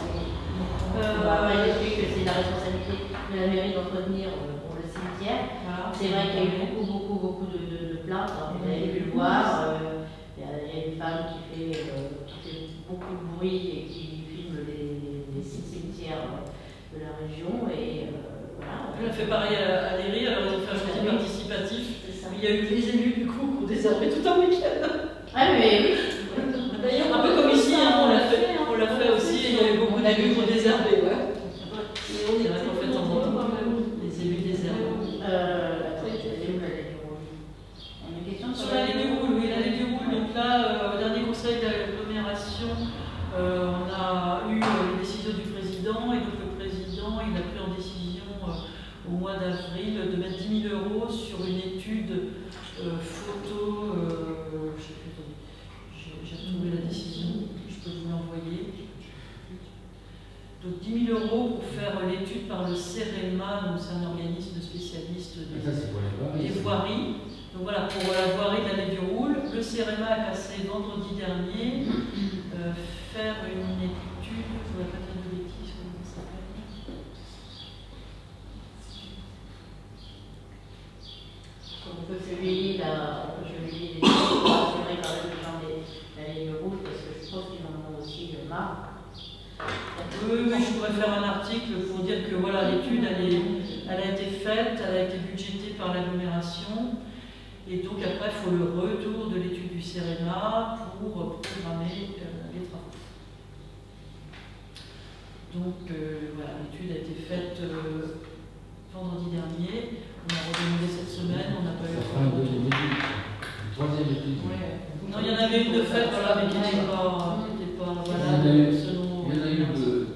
Après, j'explique que c'est la responsabilité de la mairie d'entretenir pour le cimetière. Voilà. C'est vrai qu'il y a eu beaucoup de plaintes. Vous avez pu le voir. Il y a une femme qui fait beaucoup de bruit et qui filme les cimetières de la région. Et voilà. On a fait pareil à l'ERI, alors ils ont fait un chantier participatif. Il y a eu les élus du coup qui ont désherbé tout un week-end. Ah mais oui. D'ailleurs, un peu comme ici, on l'a fait aussi, et il y a eu beaucoup d'élus qui ont désherbé. C'est vrai qu'en fait, les élus désherbent. Sur l'allée du Roule, oui, l'allée du Roule. Donc là, au dernier conseil d'agglomération, on a eu les décisions du président, et donc le président, il a pris en décision au mois d'avril de mettre 10 000 € sur une étude photo, je sais plus, j'ai retrouvé la décision, je peux vous l'envoyer. Donc 10 000 € pour faire l'étude par le CEREMA, donc c'est un organisme spécialiste des voiries. Donc voilà, pour la voirie de l'allée du Roule, le CEREMA a passé vendredi dernier faire une étude, je ne voudrais pas dire de bêtises, comment ça s'appelle. On peut publier les choses pour assurer quand même les gens de l'allée du Roule, parce que je pense qu'ils en ont aussi marre. Oui, mais je pourrais faire un article pour dire que voilà, l'étude elle a été faite, elle a été budgétée par l'agglomération, et donc après il faut le retour de l'étude du CEREMA pour programmer les travaux. Donc voilà, l'étude a été faite vendredi dernier, on a redemandé cette semaine, on n'a pas eu Une troisième étude. Non, il y en avait une de fait, voilà, mais qui n'était pas valable selon. Il y en a eu deux.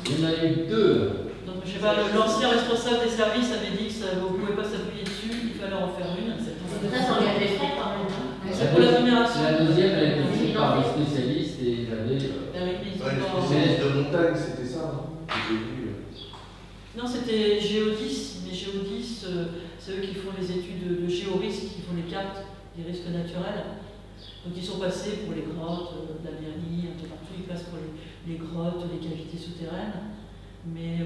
Il y en a eu deux. Donc, je sais pas, l'ancien responsable des services avait dit que vous ne pouvez pas s'appuyer dessus, il fallait en faire une. Ça, ça lui a fait frais quand même. C'est pour l'agglomération. La deuxième, elle a été faite par les spécialistes et ils avaient. Les spécialistes de montagne, c'était ça, j'ai vu. Non, c'était Géodis, mais Géodis, c'est eux qui font les études de géorisques, qui font les cartes des risques naturels. Donc ils sont passés pour les grottes, la mairie, un peu partout, ils passent pour les grottes, les cavités souterraines. Mais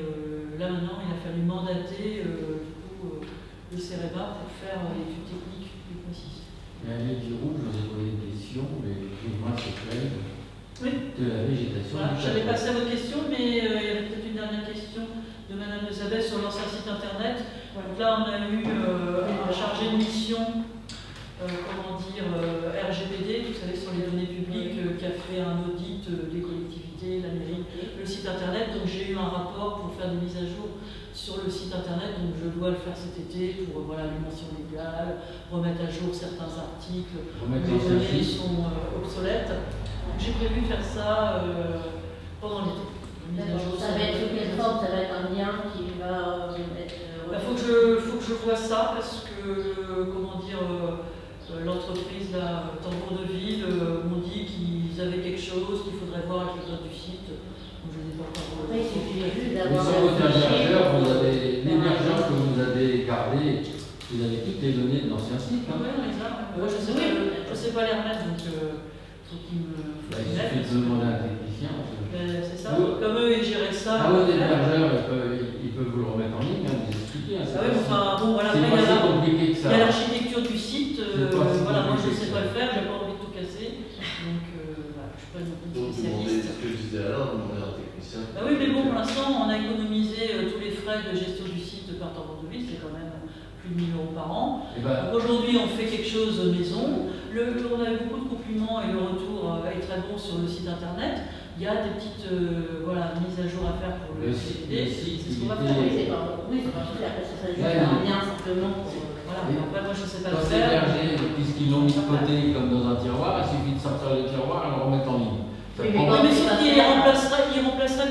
là maintenant, il a fallu mandater le CEREMA pour faire l'étude technique plus précise. La l'allée du Roule, je vous ai posé une question, mais moi c'est clair. Oui. De la végétation. Voilà, j'avais passé à votre question, mais il y avait peut-être une dernière question de Madame Elisabeth sur l'ancien site internet. Donc là, on a eu un chargé de mission, RGPD, vous savez, sur les données publiques, qui a fait un audit des collectivités, la mairie, le site internet. Donc j'ai eu un rapport pour faire des mises à jour sur le site internet, donc je dois le faire cet été pour les mentions légales, remettre à jour certains articles, les données sont obsolètes. Donc j'ai prévu de faire ça pendant l'été. Ça va être sous quelle forme? Ça va être un lien qui va être... Il faut que je vois ça parce que, l'entreprise, Tambour de Ville, m'ont dit qu'ils avaient quelque chose qu'il faudrait voir avec le code du site. Donc je n'ai pas encore... Après, il suffit juste Mais d'avoir... sur votre hébergeur, vous avez l'hébergeur que vous avez gardé, vous avez toutes les données de l'ancien site. Oui, on les a. Moi, je ne sais pas les remettre, donc il faut qu'ils me... Il suffit de demander à un technicien. C'est ça. Comme eux, ils géraient ça. Ah, votre hébergeur, ils peuvent vous le remettre en ligne, vous expliquer. Ah oui, enfin, bon, voilà, c'est pas si compliqué que ça. Il y a l'architecture du site, voilà, moi je ne sais pas le faire, j'ai pas envie de tout casser, donc voilà, je suis pas une spécialiste. Ce que je disais alors, demander à un technicien. Ah oui, mais bon, pour l'instant, on a économisé tous les frais de gestion du site par Tambour de Ville, c'est quand même plus de 1 000 € par an. Donc aujourd'hui, on fait quelque chose maison. On a eu beaucoup de compliments et le retour est très bon sur le site internet. Il y a des petites mises à jour à faire pour le CPD. C'est ce qu'on va faire. Oui, c'est pas super, après ça serait juste un lien simplement pour... Voilà, mais après moi je ne sais pas le Quand c'est faire. hébergé, puisqu'ils l'ont mis de côté comme dans un tiroir, il suffit de sortir le tiroir et le remettre en ligne. Oui, mais sauf qu'il remplacerait le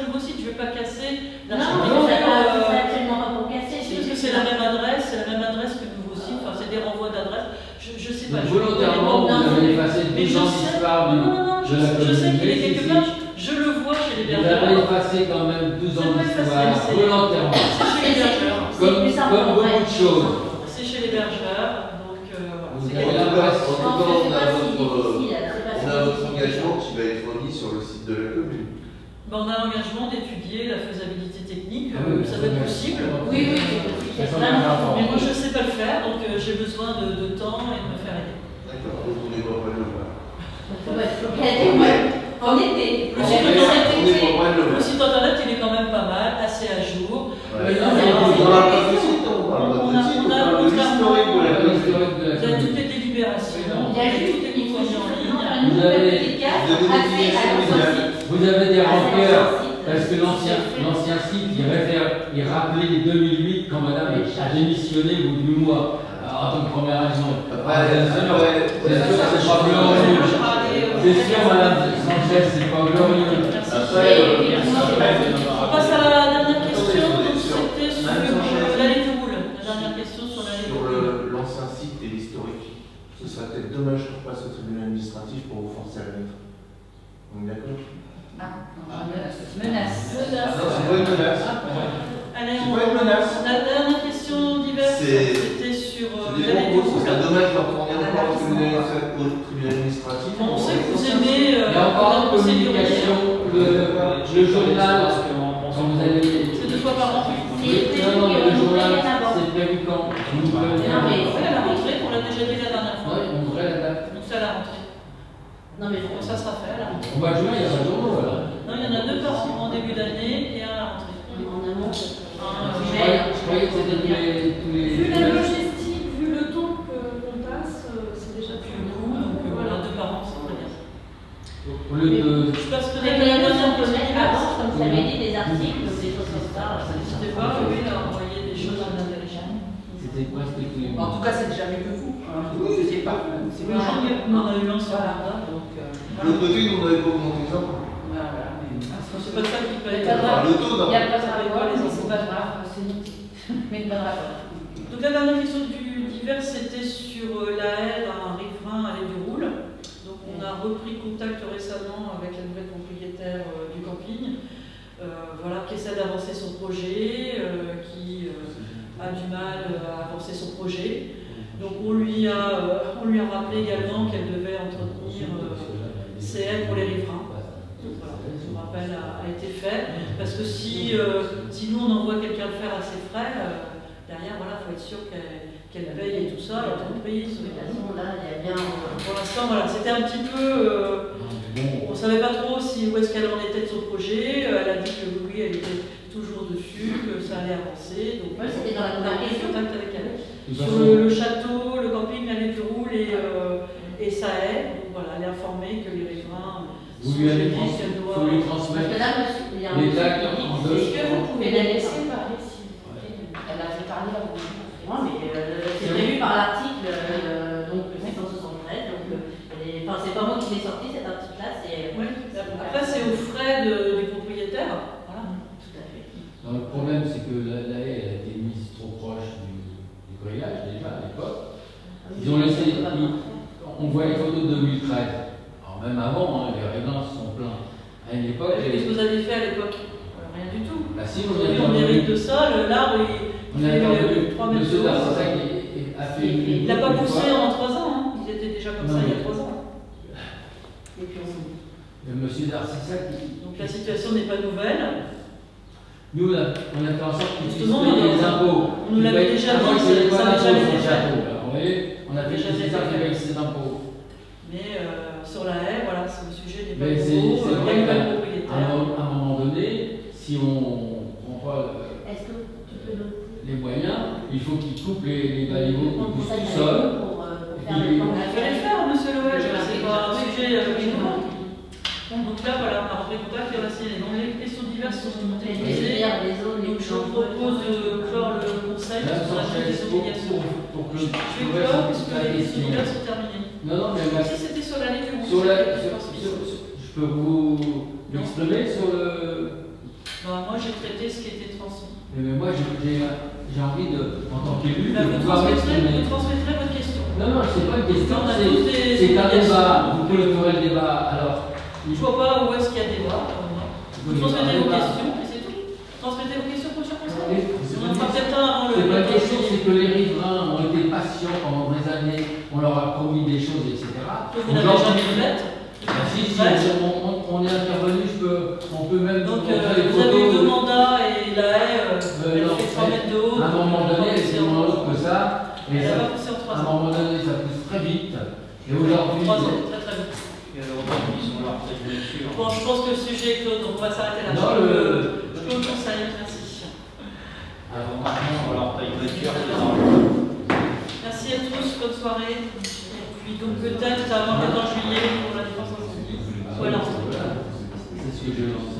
nouveau site, je ne vais pas casser l'architecture. Non, c'est absolument pas pour casser. Parce que c'est la même adresse, que le nouveau site, enfin c'est des renvois d'adresse. Je ne sais pas. Volontairement, vous avez effacé 12 ans d'histoire de la communauté. Je sais qu'il est quelque part, je le vois chez les Vous bergers. avez effacé quand même 12 ans d'histoire, volontairement. C'est chez les bergers. Comme beaucoup de choses. C'est chez les bergers, donc voilà. Vous En avez tout l'impression. cas, on a votre engagement qui va être remis sur le site de la commune. On a l'engagement d'étudier la faisabilité technique, Ah oui, ça va être possible. Oui, c'est vraiment. Mais moi je ne sais pas le faire, donc j'ai besoin de temps et de me faire aider. D'accord, donc on n'est pas prêt de le faire. En été. Le site internet il est quand même pas mal, assez à jour. On parle pas de site, on parle pas de site, on parle de l'historique de la commune. Il y a toutes les délibérations, Il y a juste toutes les une mises en ligne. Vous avez des rancœurs, parce que l'ancien site, il rappelait les 2008 quand madame a démissionné au bout du mois. En tant que première adjointe. C'est sûr que c'est pas glorieux. C'est sûr, madame Sanchez, c'est pas glorieux. On passe à la dernière question, donc c'était sur l'allée du Roule. La dernière question sur l'allée du Roule. Sur l'ancien site et l'historique, ce serait peut-être dommage qu'on passe au tribunal administratif pour vous forcer à le mettre. On est d'accord? Menace. Non, c'est pas une menace. Allez, C'est pas une menace. La dernière question diverse, c'était sur l'allée du Roule. C'est dommage de retourner encore au tribunal administratif. On sait que vous aimez Il y a encore une communication, le journal, quand vous allez... C'est 2 fois par an. Non, le journal, c'est prévu quand? C'est à la rentrée, on l'a déjà dit la dernière fois. Oui, on devrait la date. Donc c'est à la rentrée. Non, mais Ça sera fait à la rentrée. Au mois de juin, il y a pas de journaux, voilà. Non, il y en a 2 par an, en début d'année et à la rentrée. en amont, Je croyais que c'était tous les... Vu la logistique, vu le temps qu'on passe, c'est déjà plus beaucoup. Donc voilà, 2 par an, c'est très bien. Au lieu de... Je passe mais peut-être à la les deuxième on peut mettre question. avant, comme ça avait dit, des articles, des choses comme ça. N'hésitez pas, oui, à envoyer des choses à l'intelligence. C'était presque tous les mois. En tout cas, c'est déjà mieux que vous. Vous ne faisiez pas. C'est Oui, on a eu l'ancien mandat, donc De l'autre côté, nous, on n'avait pas augmenté ça. c'est pas ça qui peut être. Le taux, non. Il n'y a pas de rapport, c'est pas grave, c'est noté. Mais pas de rapport. Donc la dernière question du divers, c'était sur la haie d'un riverain à l'allée du Roule. Donc on a repris contact récemment avec la nouvelle propriétaire du camping, voilà, qui essaie d'avancer son projet, qui a du mal à avancer son projet. Donc on lui a rappelé également qu'elle devait entretenir ses haies pour les riverains. Voilà, ce rappel a été fait, parce que si nous on envoie quelqu'un le faire à ses frais, derrière, voilà, il faut être sûr qu'elle paye et tout ça, l'entreprise. De toute façon, là, il y a bien. Pour l'instant, voilà, c'était un petit peu. On ne savait pas trop où est-ce qu'elle en était de son projet. Elle a dit que oui, elle était toujours dessus, que ça allait avancer. Donc, c'était dans la on a pris conversation. contact avec elle. De toute Sur façon, le château, le camping, la roule et ça aide. Donc voilà, elle est informée que les riverains vous sont lui allez gênés, qu'elle faut doit. lui Parce transmettre que là, monsieur, il y a un les monsieur actes qui en dit, deux. est-ce que vous pouvez la laisser parler s'il vous plaît. Elle a fait parler à vous. Non, mais c'est prévu par l'article donc 673. Donc, enfin, c'est pas moi qui l'ai sorti cet article-là, c'est. Oui. Après, c'est aux frais du propriétaire. Voilà. Tout à fait. Non, le problème, c'est que la haie elle a été mise trop proche du grillage déjà à l'époque. Ils ont laissé. On voit les photos de 2013. Alors, même avant, les riverains se sont plaints. À une époque. Qu'est-ce que vous avez fait à l'époque? Rien du tout. Bah, si, Aujourd'hui, on hérite de ça. L'arbre, on a intervenu 3 mètres de Monsieur haut. Darcisac a fait Il n'a pas poussé en 3 ans. Hein. Ils étaient déjà comme Non, ça il y mais- a 3 ans. Et puis on Monsieur Darcisac. Donc la situation n'est pas nouvelle. Nous, on a fait en sorte qu'ils puissent Justement, payer les impôts. on nous l'avait déjà Avant, dit, il payait ça pas n'a d'impôts jamais sur le été fait. château. Là. Vous voyez, on a fait Jamais chez été ça qui fait. paye ses impôts. Mais sur la haie, voilà, le sujet n'est pas Mais c'est nouveau. Il y a vrai une qu'à nouvelle propriétaire. un moment donné, si on ne prend pas est-ce que tu peux noter les moyens, il faut qu'ils coupent les baliveaux qui poussent tout pour seuls. faire le plan. Il fallait le faire, monsieur Loël, c'est pas un sujet innovant. Donc là, voilà, on a repris contact et on a signé. Donc les questions diverses sont utilisées. Donc je vous propose de clore le conseil Là, sur la sans des chef, obligations. pour que Je vais clore puisque les questions diverses sont terminées. Non, non, mais Si c'était sur la ligne du sur groupe, je peux vous l'exprimer sur le. moi j'ai traité ce qui était transmis. Mais moi, j'ai envie de, en tant qu'élu, Là, de vous pouvoir m'exprimer. transmettrez votre question. Non, non, c'est pas une question, On a tous des c'est un obligations. débat. Vous pouvez faire le débat. Alors, Je ne vois pas où est-ce qu'il y a débat. Vous transmettez vos questions et c'est tout. Transmettez vos questions pour chaque conseil. On en fera peut-être un avant le. C'est pas une question, c'est que les riverains ont été patients pendant des années, on leur a promis des choses, etc. Que vous n'avez jamais fait. Si, on est intervenu, on peut même Donc montrer les vous avez eu photos. 2 mandats et la haie, elle non, fait 3 mètres de haut. À un moment donné, elle était moins haute que ça. Elle Et n'a ça, pas poussé en 3 à un ans. moment donné, ça pousse très vite. Et aujourd'hui, 3 ans, très très vite. Et aujourd'hui, ils ont leur tête de nature. Bon, je pense que le sujet est clos, donc on va s'arrêter là. Non, Je clôt le conseil, merci. Alors maintenant, leur taille de nature, Merci à tous, bonne soirée. Et puis donc peut-être avant le 14 juillet pour la défense incendie. Voilà. c'est ce que je lance.